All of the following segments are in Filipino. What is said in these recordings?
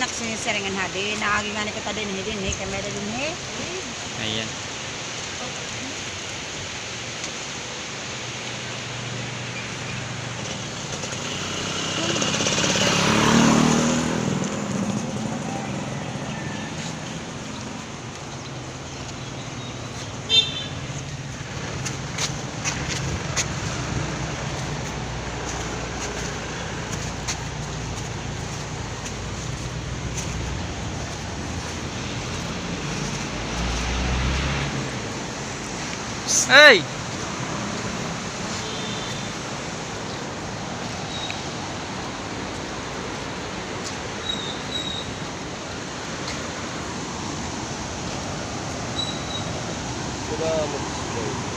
anak sinisiringan hadi. Nakagingan kita din hidin kamera din Ayan. Hey! Coba mag-display.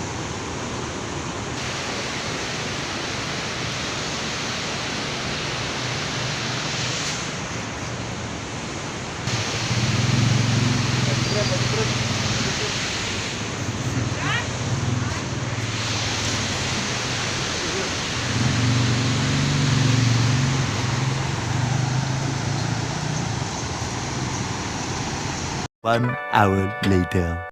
One hour later.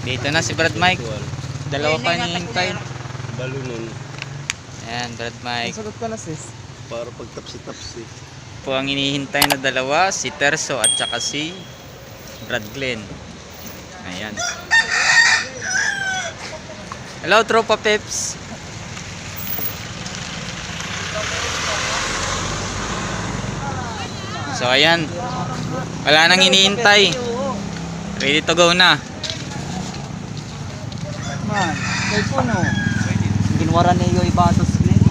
Dito na si Brad Mike. Dalawa pa hinihintay. Balunon. Ayan, Brad Mike. Sagot ka na sis. Para pagtapsi-tapsi. Po ang hinihintay na dalawa, si Terso at saka si Brad Glenn. Ayan. Hello, Tropa Peps. So ayan, wala nang hinihintay. Ready to go na. Man, kay puno. Ginwara niyo ibatos Glenn.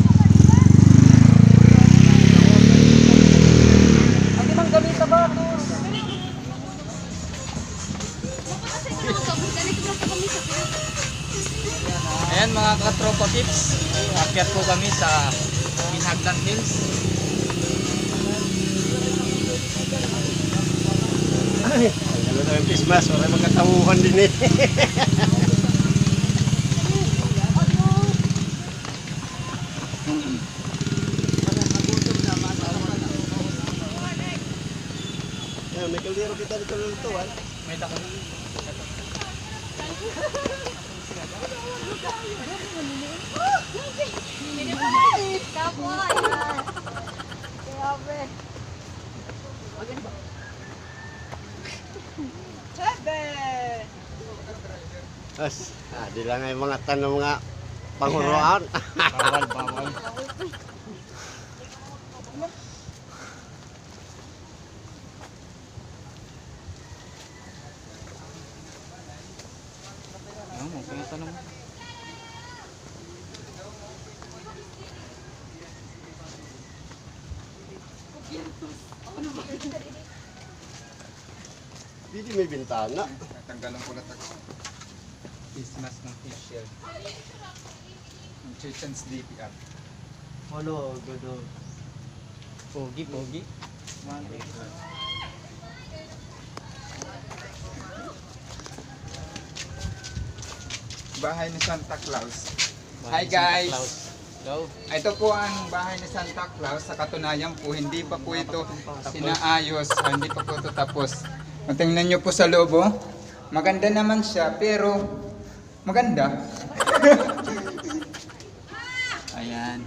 Agi mang gamit sa batos. Ayan mga katropa tips, akyat po kami sa Minhagdan Hills. Ano na yung Christmas? Wala magkatawuhan din eh. Yan, may kaldero kita dito lulutuan. May takot. As, di lang ay mga tanong mga panguruan. Bawal, bawal. Ano mo, pinatanong mo? Hindi may bintana. Tanggalan ko na tax. Christmas ng facial. Ang Chechens DPR. Ano, gado. Pogi, pogi. Bahay ni Santa Claus. Bahay Hi ni Santa guys! Claus. Go. Ito po ang bahay ni Santa Claus. Sa katunayan po, hindi pa po ito sinaayos. Hindi pa po ito tapos. Tingnan nyo po sa loob. Oh. Maganda naman siya, pero maganda. Ayan.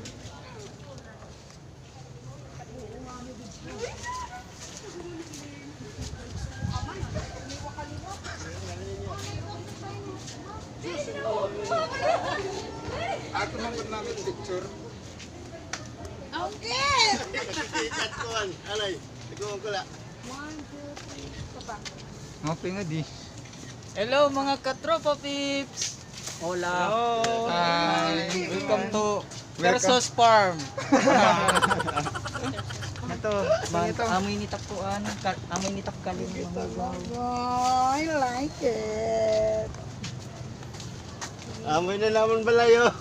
Ako nang namin picture. Ikat ko an. Alay, ikaw ko la. Okay nga di. Hello mga katropa peeps. Hola. Hello. Hi. Welcome to Versus Farm. Ito, ito. Amoy ni tapuan, amoy ni tapkalin. I like it. Amoy na naman balayo.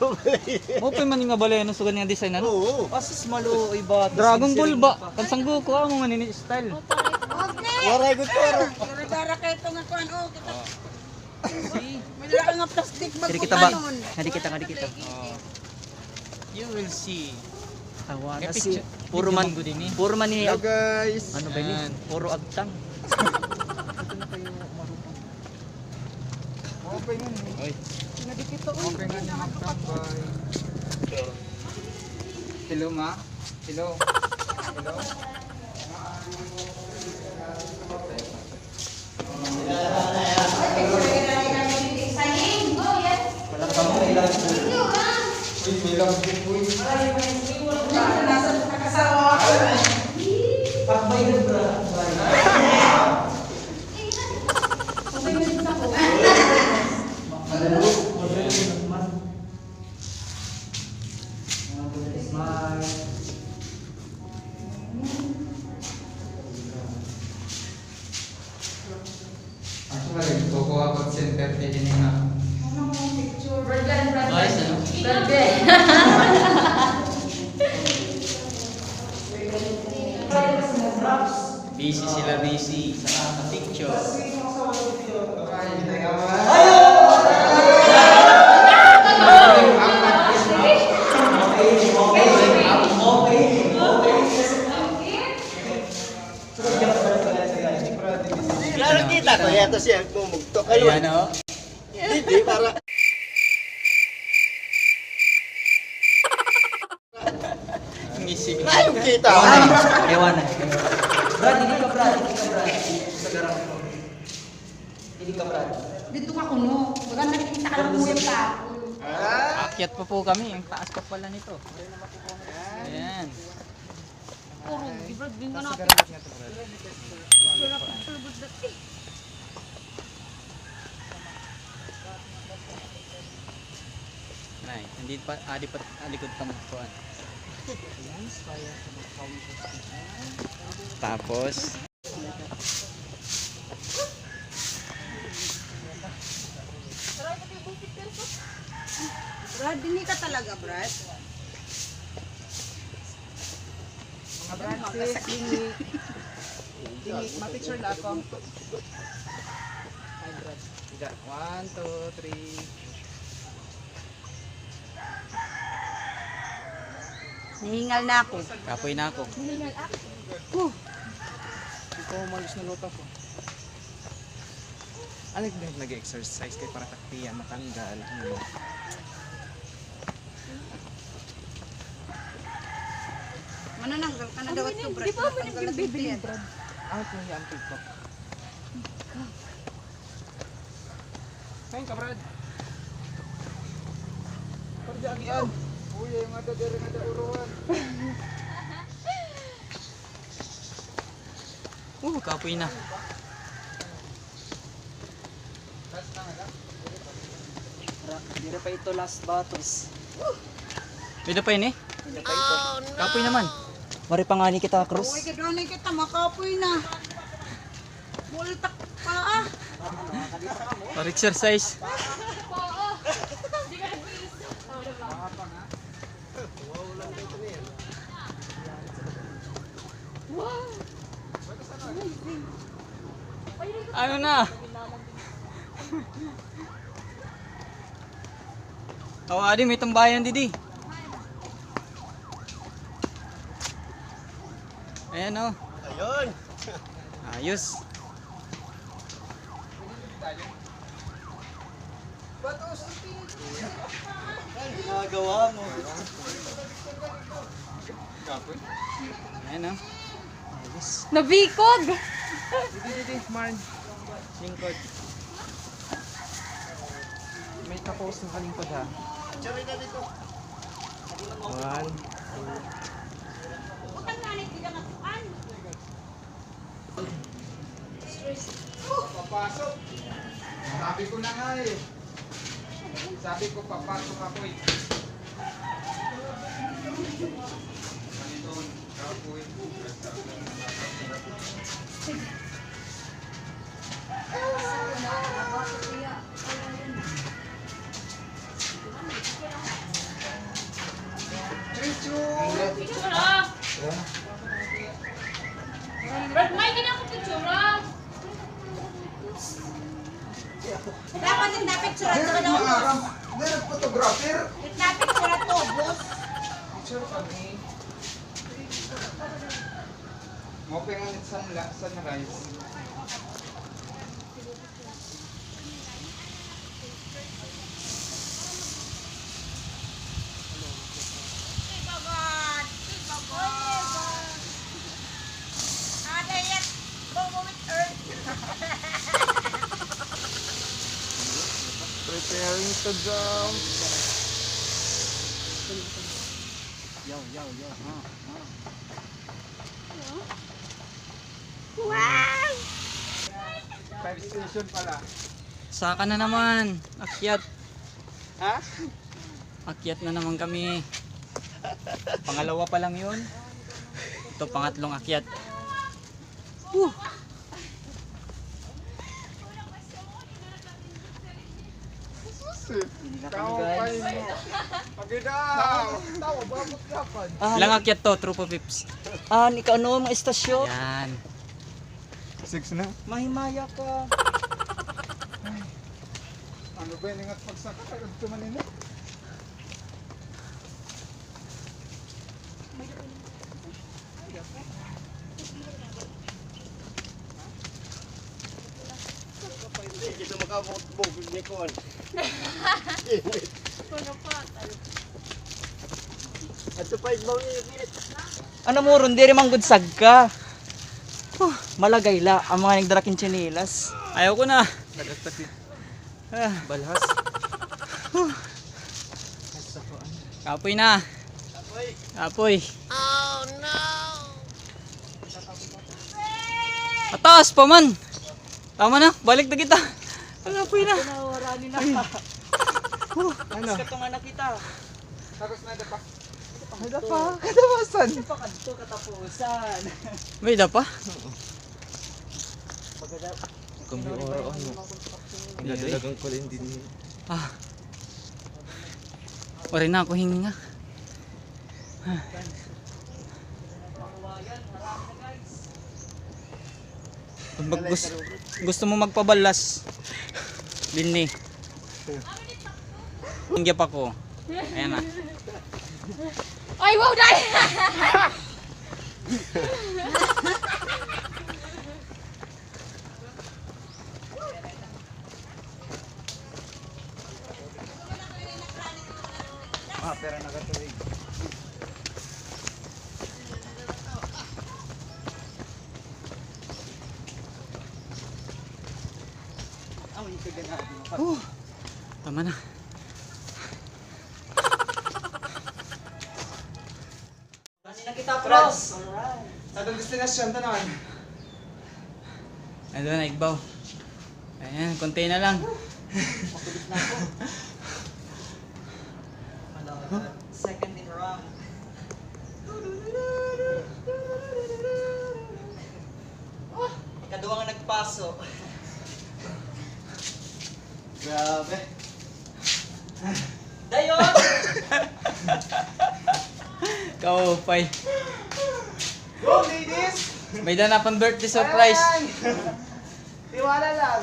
Mo pa man nga balay no sugan nga design ano? Oo. Pasis malo iba. Dragon Ball ba? Kansang Goku amo nga ni style. Okay. Waray ko toro. Gara-gara kayo ito nga kuhan. Oh, kita. Si, May dala nga plastic bag hindi mo kita ba? kanon. Hindi kita, hindi kita. Oh. You will see. Tawa Kaya na si picture- puro video man man gud ini. puro man ni Hello guys! ano ba ni? Ayan. Puro agtang. Okay nga ni. Oy. Okay nga ni magtambay. Hello ma? Hello? Hello? Uy, may lambing po eh. Actually, kukuha ko center din nga. Guys, ano? Busy sila, busy. Sa picture. Klaro kita ko, yato siya mumugtok. Ayan o. Hindi, para... Ngisig. Ayong kita. Ewan na. Brad, hindi ka Brad. Sa garang mo. Hindi ka Brad. Dito ka kuno. Baga nakikita ka ng kuya pa. Akyat pa po kami. Ang taas pa pala nito. Ayan. Nay, hindi pa alikod pa magkuhan. Tapos Brad, hindi ka talaga, Brad. Ma-picture na ako. Hi Brad. 1, 2, 3. Nahingal na ako. kapoy na ako. Ikaw umalis na lota ko. Ano yung nag-exercise kayo para taktiyan, matanggal? Ano? Manananggal ka na daw ito, Brad. Di ba mo nag-bibili, Brad? Ano po yung TikTok? Kain ka, Brad. Pardi agian. Uy, yung ada diri nga da uruan. Kapoy na. Hindi pa ito last batos. Pwede pa yun eh. Hindi pa ito. Kapoy naman. Mari pa nga ni kita, Cruz. Uy, kaganay kita, makapoy na. Multak pa ah. Para exercise. Ano na? Adi, may tambayan didi. Ayan o. Ayun. Ayos. Ginagawa mo. Ayan o. Nabikog! Didi, Marn. Lingkod. May ka-post ng kalingkod ha. Tsari na dito. 1. Utang nanay, di ka matukan. Papasok. Sabi ko na nga eh. Sabi ko papasok ako eh. Ganito, kapoy. Dapat yung napicture ka daw. Meron photographer. Napicture to, boss. picture kami. Mo pengen sunrise. Preparing to jump. Five station pala. Saka na naman. Akyat. Ha? Akyat na naman kami. Pangalawa pa lang yun. Ito pangatlong akyat. Kaupay mo. Pagidaw. Tawa ba mo dapat? Ilang akyat to, Trupo Pips? Ikaw no, mga istasyon. Yan. 6 na. Mahimaya ka. Ano ba yung ingat pagsaka? Kayo tumanin na. Hindi kita makabukbog ni Kon. At sa pahit ba niya pilit? Ano mo ron, di rin manggudsag ka. Malagay la, ang mga nagdaraking chinilas. Ayaw ko na. Balhas. Kapoy na. Kapoy. Oh no! Atas pa man. Tama na, balik na kita. Kapoy na. Nawarani na. Ano? Ito nga nakita. Tapos na pa. Ada pa. Katapusan. Pakadto katapusan. May da pa? Kami oro ano. Nagdadagang ko rin din. Wala na ako hinga. Pag gusto mo magpabalas, Linny. Hingyap ako. Ayan na. Ay, wow, dai! Pera na katuig. Tama na. Nakita Franz. Sa itong destinasyon, tanawan. Ito na, Igbaw. Ayan, konti na lang. Second in round. Ikaduwa nga nagpaso. Grabe. Dayon! Kaupay. Go, ladies! May danapang birthday surprise. Tiwala lang.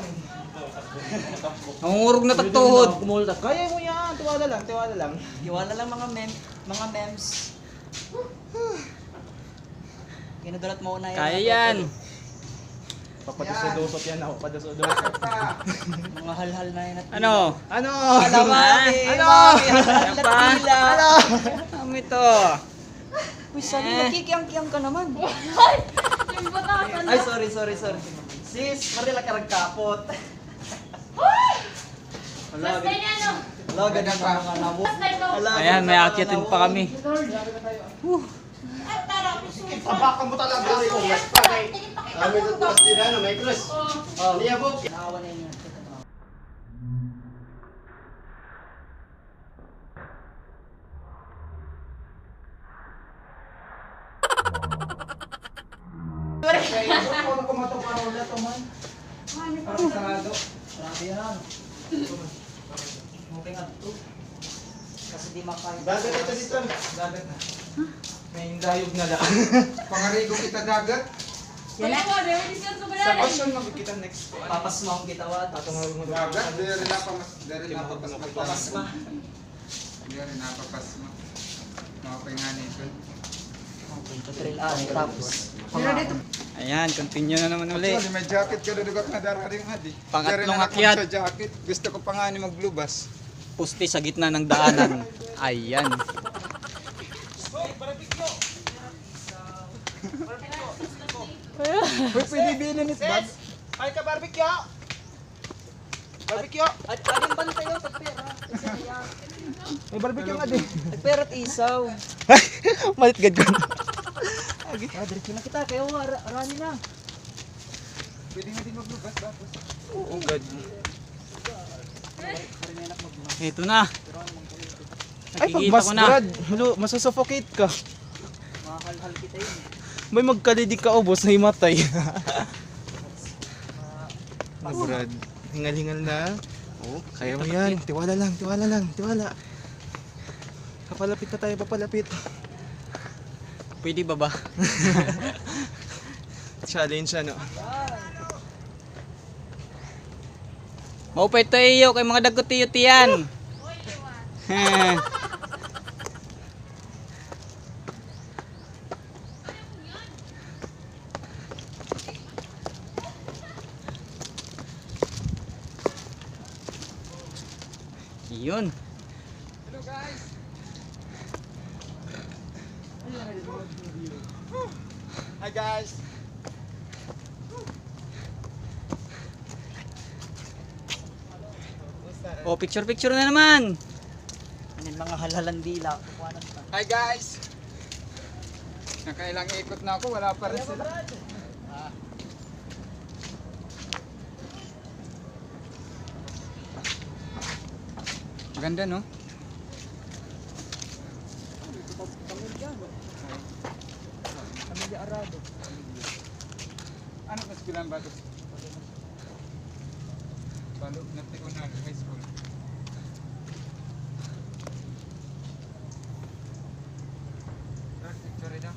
Nangungurog na tagtuhod. Kumulta. Kaya mo yan. Tiwala lang, tiwala lang. Iwala lang mga memes. Ginudulat mo na yan. Kaya yan. Papadusodosot yan ako. Padusodosot. Mga halhal na yan at Ano? Ano? Alam mami! Ano? Mami! Halhal Yan at pa? tila! Ano ito? Uy, sabi nakikiyang-kiyang ka naman. Yung batasan. Ay, sorry. Sis, marila ka kapot. Last time yan, no? Ala, ganyan ka mga nabo. Last time, no? Ayan, may akyatin pa kami. Tabakan mo talaga rin kung mas pagay. Kami ito pas din ano, may cross. Niya po. Naawa na yun. Kung kumatong parola to man. Parang sarado. Grabe yan. Okay nga ito. Kasi di makain. Dagat ito dito. Dagat na. May dayog na lang. Pangarigo kita dagat. Yan na. Ready siya sa Sa banana. ocean magkita next ko. Papasma akong kitawat. Dagat, dari na papasma. Papasma. Dari na papasma. Mga nga nito. Tutorial tapos. Ayan, continue na naman uli. Actually, may jacket ka dudugak na darating adi. Pangatlong Pero akyat. sa jacket. Gusto ko pa nga ni maglubas. Puste sa gitna ng daanan. Ayan. Uy, pwede bilhin it bag. Ay ka barbecue! Barbecue! Ading ba tayo pagpera? May barbecue nga din. Pagpera at isaw. Malit gad ko. Diretso na kita kayo rani na. Pwede nga din maglubas tapos. Oo, gad. Ito na. Ay, Nakikita pag ko na. Brad, masasuffocate ka. Makakalhal kita yun. May magkalidi ka ubos na himatay. Brad, hingal-hingal na. Oh, kaya mo yan. Tiwala lang, tiwala lang, tiwala. Papalapit na tayo, papalapit. Pwede ba ba? Challenge ano. Maupay tayo kay mga dagot tiyo tiyan. Yun. Hello guys. Hi guys. Oh, picture na naman. Ano yung mga halalan dila. Kukuhanan pa. Hi guys. Nakailang ikot na ako, wala pa rin sila. Maganda no? Pamilya Arado. Ano mas bilang bato? Balo na Tigunan High School. Picture ito.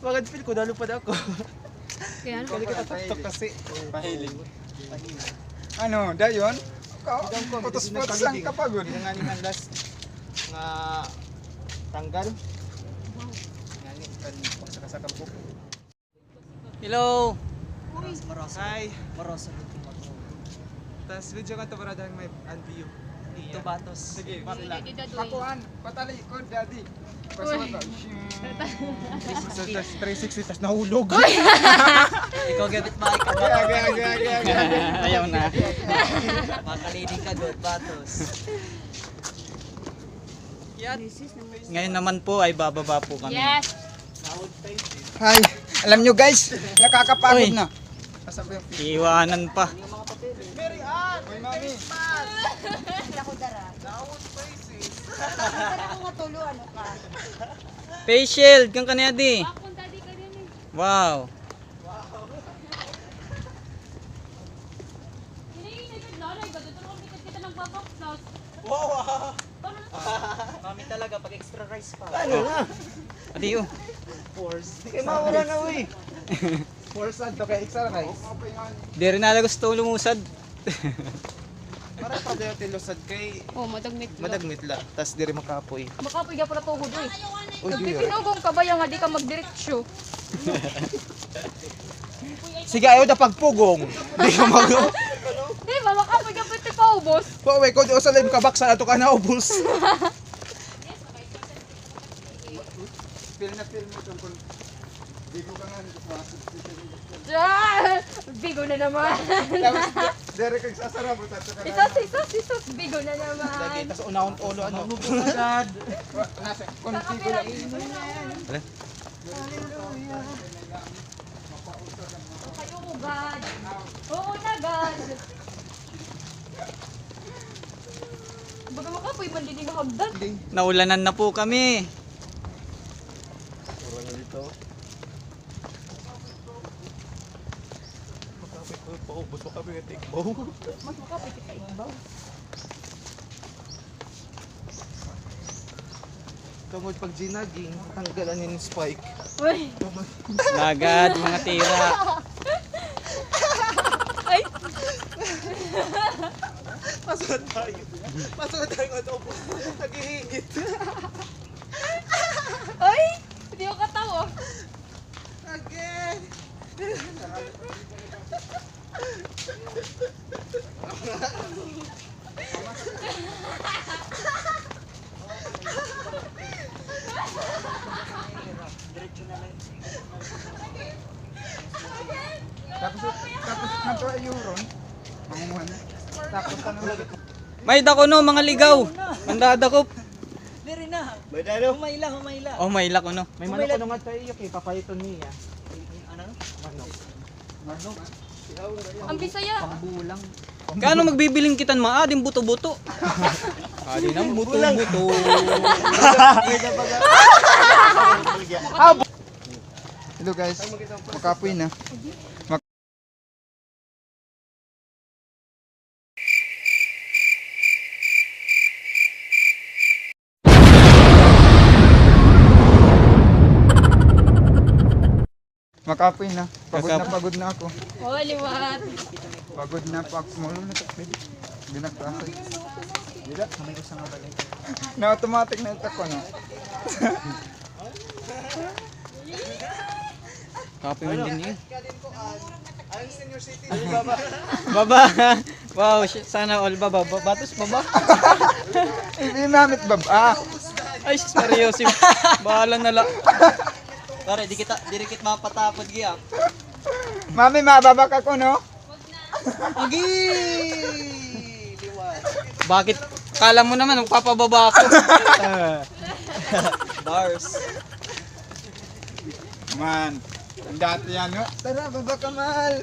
Bakit feel ko, nalupad ako. Kaya ano? Tok kasi. Pahilig. Ano, dayon? Putos-putos ang kapagod. Nga ni ang last nga tanggal. Nga ni kan pagsakasakang buko. Hello. Marosa. Hi. Marosa. Tas video ka to para dahil may view. Ito batos. Sige, Pakuan, patali ko, daddy. Pasok ka. 360 tas nahulog. Ikaw gamit ba? Ikaw Ayaw na. Makalinig ka doon, batos. Ngayon naman po ay bababa po kami. Yes. Hi. Alam nyo guys, nakakapagod Uy. na. Asa ba yung Iiwanan pa. Uy, mami. Face shield kang kanya di. Akong daddy ka din eh. Wow. Hinihingi ka lalay ba? Dito kami kita nagpapaklas. Mami talaga, pag extra rice pa. Adi oh. Kaya mawala na uy. Force to kay extra rice. Di rin nala gusto lumusad. Para pa dayo tilusad kay Oh, madagmit. madagmit la. Tas diri makapoy. Makapoy ka pala tuhod eh. Uy, Pagpipinugong ka ba yung nga di ka magdiretsyo? sige ayo da pagpugong. Di ka mag. Di ba? Makapoy ka pati paubos. Paway ko di usa live ka baksa ato ka na ubos. Feel na feel mo tungkol. Di ko ka nga nagpapasok. Ah! Bigo na naman. Tapos, Derek ang sasarap. Isos. Bigo na Lagi naman. tas unahon ulo ano. Nasa kontigo lang. Kayo mo, God. Oo na, God. Baga makapoy, mandinig ang hagdan. Naulanan na po kami. Paubos mo kami ng tikbaw. Mas makapit ka ibaw. Tungod pag ginaging, tanggalan yung spike. Uy. Lagad, mga tira. Ay. Masod tayo. Masod tayo ng upo. Naghihigit. Ay. Hindi ko katawa. Again. Tapos na to ay euron. Pangunguhan na. Tapos ano ulit. May dako no, mga ligaw. Mandadakop. Diri na. Humay lang, humay lang. Oh, may lako no. May manok ko nga tayo yung papayiton niya. Ano? Manok. Ang bisaya. Pambulang. Kano magbibiling kitan maadim buto-buto? Adi nang buto-buto. Hello guys. Makapoy na. Makapoy na. Pagod na ako. Oh, liwat. Pagod na pa ako. Maulo na ito. Binagpasay. Dila. May usang nga balik. Na automatic na ito ko no. Copy man din yun. Ang senior city. Baba. Wow, sana all baba. Batos baba. Ibinamit ba? Ay, seryoso. Bahala na la. Pare, di kita mapatapod giya. Mami, mababak ako no? Agi! Liwan. Bakit? Kala mo naman, magpapababa ako. Bars. Man. Ang dati yan no? Tara, baba ka mahal.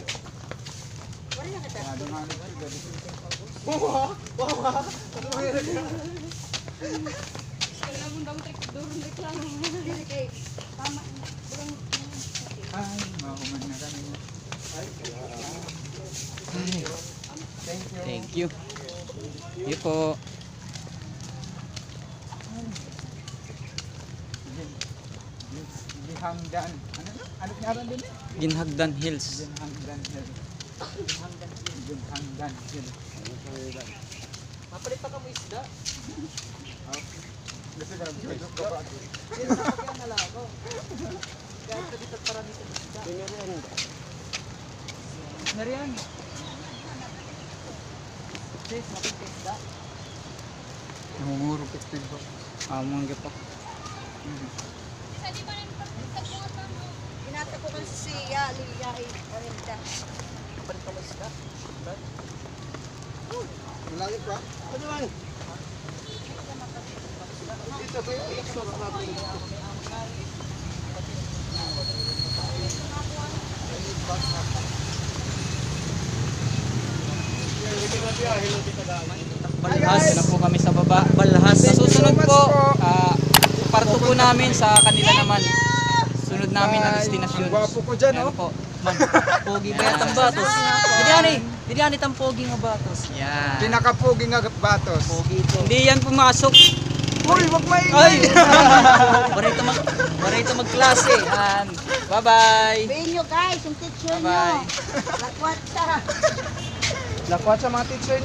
Ay, makuman na kami. Thank you. Yun po. Gihangdan. Ano na? Ano ngaran din eh? Ginhagdan Hills. Gihangdan Hill. Gihangdan Hill. Mapalit pa ka mo isda. Gusto ka lang jojo ka ba? Hindi na kapag nalago. Kahit sa dito para dito isda. Nariyan. Sis, mapalit ka isda. Namumuro pektig ba? Among gipo. Binata ko kasi siya, Lilia, Orinda. Mapalit pa mo isda. Malaki pa? Ano man? Dito ko yung extra makapin. Balhas na po kami sa baba. Balhas. Sa susunod po, parto po namin sa kanila naman. Sunod namin na destinasyon. Ang gwapo ko dyan, Ayan oh. po. Pogi ba yan ang batos? Hindi yan itang pogi nga batos. Yan. Pinakapugi nga batos. Pogi ito. Hindi yan pumasok. Uy, wag Ay! Barito magklase. Yan. Bye-bye. Sabihin nyo guys, yung teacher nyo. Bye-bye. Lakwat siya. Lakwat sa mga teacher niya.